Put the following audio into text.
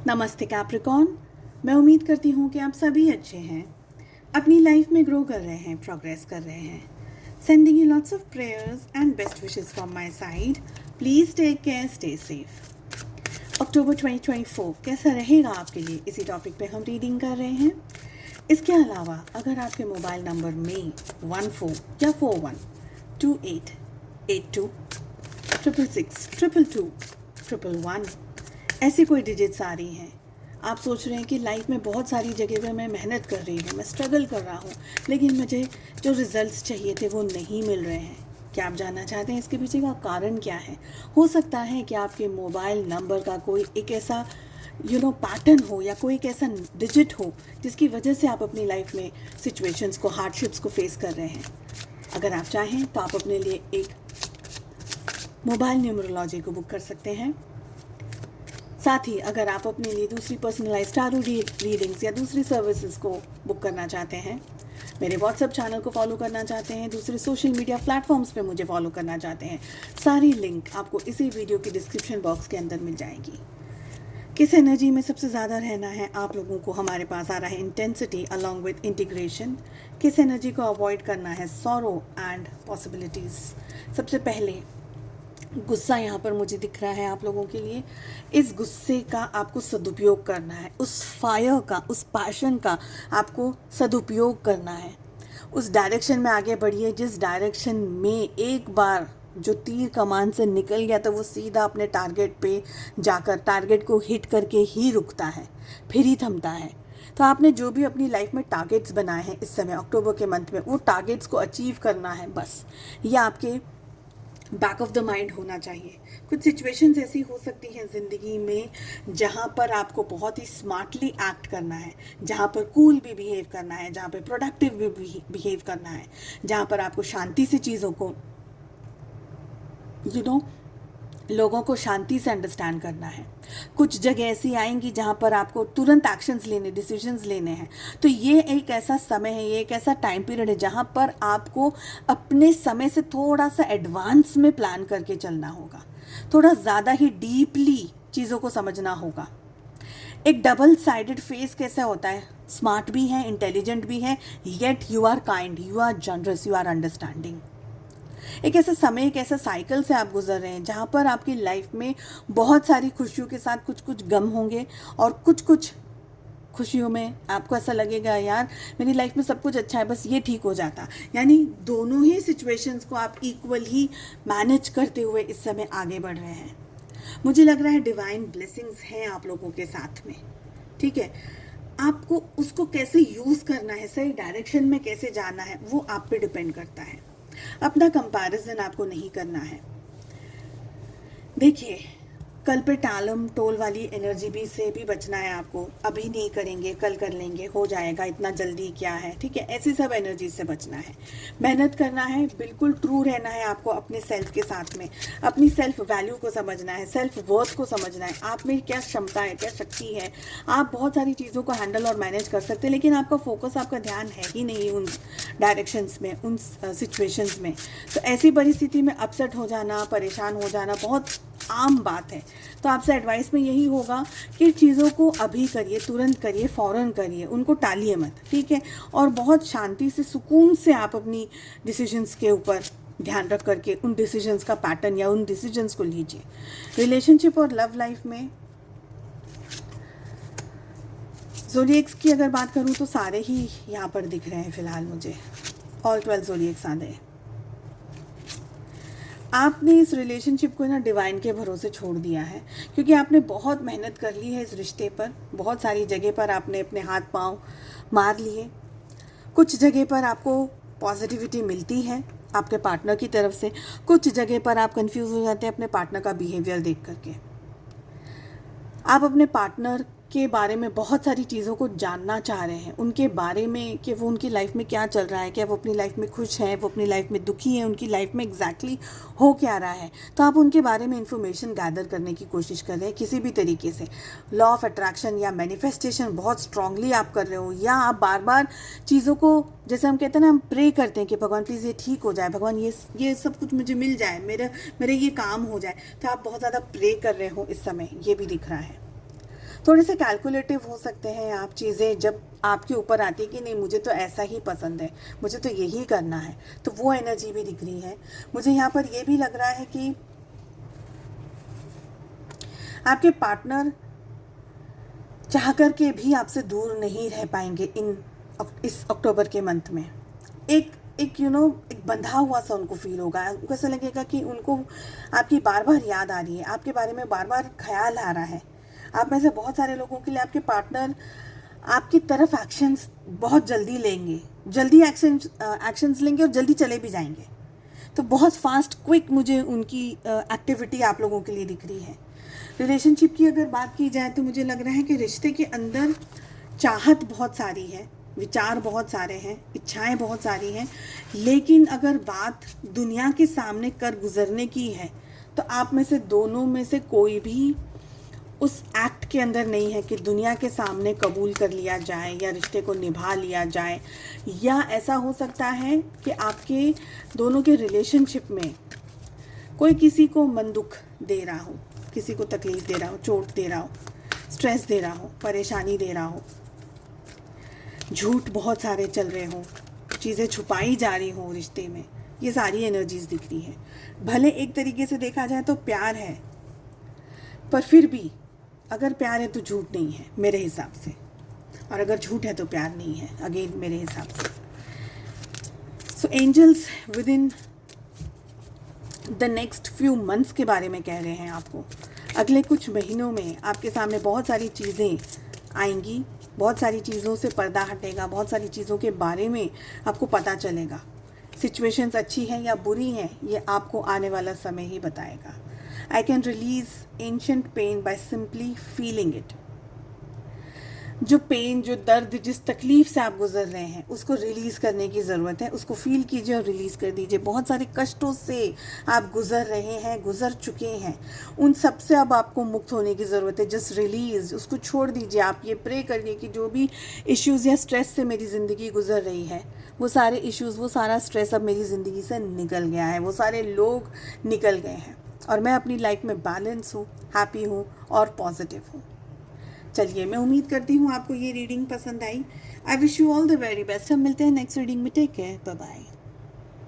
नमस्ते कैप्रिकॉर्न। मैं उम्मीद करती हूँ कि आप सभी अच्छे हैं, अपनी लाइफ में ग्रो कर रहे हैं, प्रोग्रेस कर रहे हैं। Sending you lots of prayers and best wishes from my side. Please take care, stay safe. October 2024 कैसा रहेगा आपके लिए, इसी टॉपिक पे हम रीडिंग कर रहे हैं। इसके अलावा अगर आपके मोबाइल नंबर में 14 या 412882 666 222 111 ऐसी कोई डिजिट्स आ रही हैं, आप सोच रहे हैं कि लाइफ में बहुत सारी जगह पे मैं मेहनत कर रही हूँ, मैं स्ट्रगल कर रहा हूँ, लेकिन मुझे जो रिजल्ट्स चाहिए थे वो नहीं मिल रहे हैं। क्या आप जानना चाहते हैं इसके पीछे का कारण क्या है? हो सकता है कि आपके मोबाइल नंबर का कोई एक ऐसा पैटर्न हो या कोई एक ऐसा डिजिट हो जिसकी वजह से आप अपनी लाइफ में सिचुएशंस को, हार्डशिप्स को फेस कर रहे हैं। अगर आप चाहें तो आप अपने लिए एक मोबाइल न्यूमरोलॉजी को बुक कर सकते हैं। साथ ही अगर आप अपने लिए दूसरी पर्सनलाइज टारो रीडिंग्स या दूसरी सर्विसेज को बुक करना चाहते हैं, मेरे व्हाट्सएप चैनल को फॉलो करना चाहते हैं, दूसरे सोशल मीडिया प्लेटफॉर्म्स पे मुझे फॉलो करना चाहते हैं, सारी लिंक आपको इसी वीडियो की डिस्क्रिप्शन बॉक्स के अंदर मिल जाएगी। किस एनर्जी में सबसे ज़्यादा रहना है आप लोगों को? हमारे पास आ रहा है इंटेंसिटी अलॉन्ग विद इंटीग्रेशन। किस एनर्जी को अवॉइड करना है? Sorrow and possibilities. सबसे पहले गुस्सा यहाँ पर मुझे दिख रहा है आप लोगों के लिए। इस गुस्से का आपको सदुपयोग करना है, उस फायर का, उस पैशन का आपको सदुपयोग करना है। उस डायरेक्शन में आगे बढ़िए जिस डायरेक्शन में एक बार जो तीर कमान से निकल गया तो वो सीधा अपने टारगेट पे जाकर टारगेट को हिट करके ही रुकता है, फिर ही थमता है। तो आपने जो भी अपनी लाइफ में टारगेट्स बनाए हैं इस समय अक्टूबर के मंथ में, वो टारगेट्स को अचीव करना है बस। ये आपके बैक ऑफ द माइंड होना चाहिए। कुछ सिचुएशंस ऐसी हो सकती हैं ज़िंदगी में जहाँ पर आपको बहुत ही स्मार्टली एक्ट करना है, जहाँ पर कूल भी बिहेव करना है, जहाँ पर प्रोडक्टिव भी बिहेव करना है, जहाँ पर आपको शांति से चीज़ों को लोगों को शांति से अंडरस्टैंड करना है। कुछ जगह ऐसी आएंगी जहाँ पर आपको तुरंत एक्शंस लेने, डिसीजंस लेने हैं। तो ये एक ऐसा समय है, ये एक ऐसा टाइम पीरियड है जहाँ पर आपको अपने समय से थोड़ा सा एडवांस में प्लान करके चलना होगा, थोड़ा ज़्यादा ही डीपली चीज़ों को समझना होगा। एक डबल साइडेड फेस कैसा होता है? स्मार्ट भी है, इंटेलिजेंट भी है, yet you are kind, you are generous, you are understanding. एक ऐसा समय, एक ऐसा साइकिल से आप गुजर रहे हैं जहाँ पर आपकी लाइफ में बहुत सारी खुशियों के साथ कुछ कुछ गम होंगे, और कुछ कुछ खुशियों में आपको ऐसा लगेगा यार मेरी लाइफ में सब कुछ अच्छा है, बस ये ठीक हो जाता। यानी दोनों ही सिचुएशंस को आप इक्वल ही मैनेज करते हुए इस समय आगे बढ़ रहे हैं। मुझे लग रहा है डिवाइन ब्लेसिंग्स हैं आप लोगों के साथ में, ठीक है। आपको उसको कैसे यूज़ करना है, सही डायरेक्शन में कैसे जाना है, वो आप पे डिपेंड करता है। अपना कंपैरिजन आपको नहीं करना है। देखिए, कल पे टालम टोल वाली एनर्जी भी से भी बचना है आपको। अभी नहीं करेंगे, कल कर लेंगे, हो जाएगा, इतना जल्दी क्या है, ठीक है, ऐसी सब एनर्जी से बचना है। मेहनत करना है, बिल्कुल ट्रू रहना है आपको अपने सेल्फ के साथ में। अपनी सेल्फ वैल्यू को समझना है, सेल्फ वर्थ को समझना है, आप में क्या क्षमता है, क्या शक्ति है। आप बहुत सारी चीज़ों को हैंडल और मैनेज कर सकते हैं, लेकिन आपका फोकस, आपका ध्यान है ही नहीं उन डायरेक्शंस में, उन सिचुएशंस में। तो ऐसी परिस्थिति में अपसेट हो जाना, परेशान हो जाना बहुत आम बात है। तो आपसे एडवाइस में यही होगा कि चीज़ों को अभी करिए, तुरंत करिए, फ़ौरन करिए, उनको टालिए मत, ठीक है। और बहुत शांति से, सुकून से आप अपनी डिसीजंस के ऊपर ध्यान रख करके उन डिसीजंस का पैटर्न या उन डिसीजंस को लीजिए। रिलेशनशिप और लव लाइफ में ज़ोडिएक्स की अगर बात करूँ तो सारे ही यहाँ पर दिख रहे हैं फिलहाल मुझे। ऑल 12 ज़ोडिएक्स आ रहे हैं। आपने इस रिलेशनशिप को ना डिवाइन के भरोसे छोड़ दिया है, क्योंकि आपने बहुत मेहनत कर ली है इस रिश्ते पर। बहुत सारी जगह पर आपने अपने हाथ पांव मार लिए। कुछ जगह पर आपको पॉजिटिविटी मिलती है आपके पार्टनर की तरफ से, कुछ जगह पर आप कंफ्यूज हो जाते हैं अपने पार्टनर का बिहेवियर देख करके। आप अपने पार्टनर के बारे में बहुत सारी चीज़ों को जानना चाह रहे हैं, उनके बारे में कि वो उनकी लाइफ में क्या चल रहा है, क्या वो अपनी लाइफ में खुश हैं, वो अपनी लाइफ में दुखी हैं, उनकी लाइफ में एग्जैक्टली हो क्या रहा है। तो आप उनके बारे में इंफॉर्मेशन गैदर करने की कोशिश कर रहे हैं किसी भी तरीके से। लॉ ऑफ अट्रैक्शन या मैनिफेस्टेशन बहुत स्ट्रांगली आप कर रहे हो, या आप बार बार चीज़ों को, जैसे हम कहते हैं ना, हम प्रे करते हैं कि भगवान प्लीज़ ये ठीक हो जाए, भगवान ये सब कुछ मुझे मिल जाए, मेरे ये काम हो जाए। तो आप बहुत ज़्यादा प्रे कर रहे हो इस समय, ये भी दिख रहा है। थोड़े से कैलकुलेटिव हो सकते हैं आप। चीज़ें जब आपके ऊपर आती है कि नहीं मुझे तो ऐसा ही पसंद है, मुझे तो यही करना है, तो वो एनर्जी भी दिख रही है। मुझे यहाँ पर ये भी लग रहा है कि आपके पार्टनर चाह कर के भी आपसे दूर नहीं रह पाएंगे इस अक्टूबर के मंथ में। एक एक बंधा हुआ सा उनको फील होगा। उनको ऐसा लगेगा कि उनको आपकी बार बार याद आ रही है, आपके बारे में बार बार ख्याल आ रहा है। आप में से बहुत सारे लोगों के लिए आपके पार्टनर आपकी तरफ एक्शंस बहुत जल्दी लेंगे, जल्दी एक्शंस लेंगे और जल्दी चले भी जाएंगे। तो बहुत फास्ट क्विक मुझे उनकी एक्टिविटी आप लोगों के लिए दिख रही है। रिलेशनशिप की अगर बात की जाए तो मुझे लग रहा है कि रिश्ते के अंदर चाहत बहुत सारी है, विचार बहुत सारे हैं, इच्छाएं बहुत सारी हैं, लेकिन अगर बात दुनिया के सामने कर गुजरने की है तो आप में से दोनों में से कोई भी उस एक्ट के अंदर नहीं है कि दुनिया के सामने कबूल कर लिया जाए या रिश्ते को निभा लिया जाए। या ऐसा हो सकता है कि आपके दोनों के रिलेशनशिप में कोई किसी को मन दुख दे रहा हो, किसी को तकलीफ़ दे रहा हो, चोट दे रहा हो, स्ट्रेस दे रहा हो, परेशानी दे रहा हो, झूठ बहुत सारे चल रहे हों, चीज़ें छुपाई जा रही हों रिश्ते में। ये सारी एनर्जीज दिख रही है। भले एक तरीके से देखा जाए तो प्यार है, पर फिर भी अगर प्यार है तो झूठ नहीं है मेरे हिसाब से, और अगर झूठ है तो प्यार नहीं है अगेन मेरे हिसाब से। So angels within the next few months के बारे में कह रहे हैं आपको। अगले कुछ महीनों में आपके सामने बहुत सारी चीज़ें आएंगी, बहुत सारी चीज़ों से पर्दा हटेगा, बहुत सारी चीज़ों के बारे में आपको पता चलेगा। सिचुएशंस अच्छी हैं या बुरी हैं ये आपको आने वाला समय ही बताएगा। I can release ancient pen by simply feeling it. जो पेन, जो दर्द, जिस तकलीफ़ से आप गुजर रहे हैं उसको रिलीज़ करने की ज़रूरत है। उसको फील कीजिए और रिलीज़ कर दीजिए। बहुत सारे कष्टों से आप गुजर रहे हैं, गुजर चुके हैं, उन सब से अब आपको मुक्त होने की ज़रूरत है। जस्ट रिलीज़, उसको छोड़ दीजिए। आप ये प्रे करिए कि जो भी इश्यूज़ या स्ट्रेस से मेरी ज़िंदगी गुजर रही है वो सारे इश्यूज़, वो सारा स्ट्रेस अब मेरी ज़िंदगी से निकल गया है, वो सारे लोग निकल गए हैं और मैं अपनी लाइफ में बैलेंस हूँ, हैप्पी हूँ और पॉजिटिव हूँ। चलिए, मैं उम्मीद करती हूँ आपको ये रीडिंग पसंद आई। I wish you all the very best. हम मिलते हैं नेक्स्ट रीडिंग में। Take care, bye bye.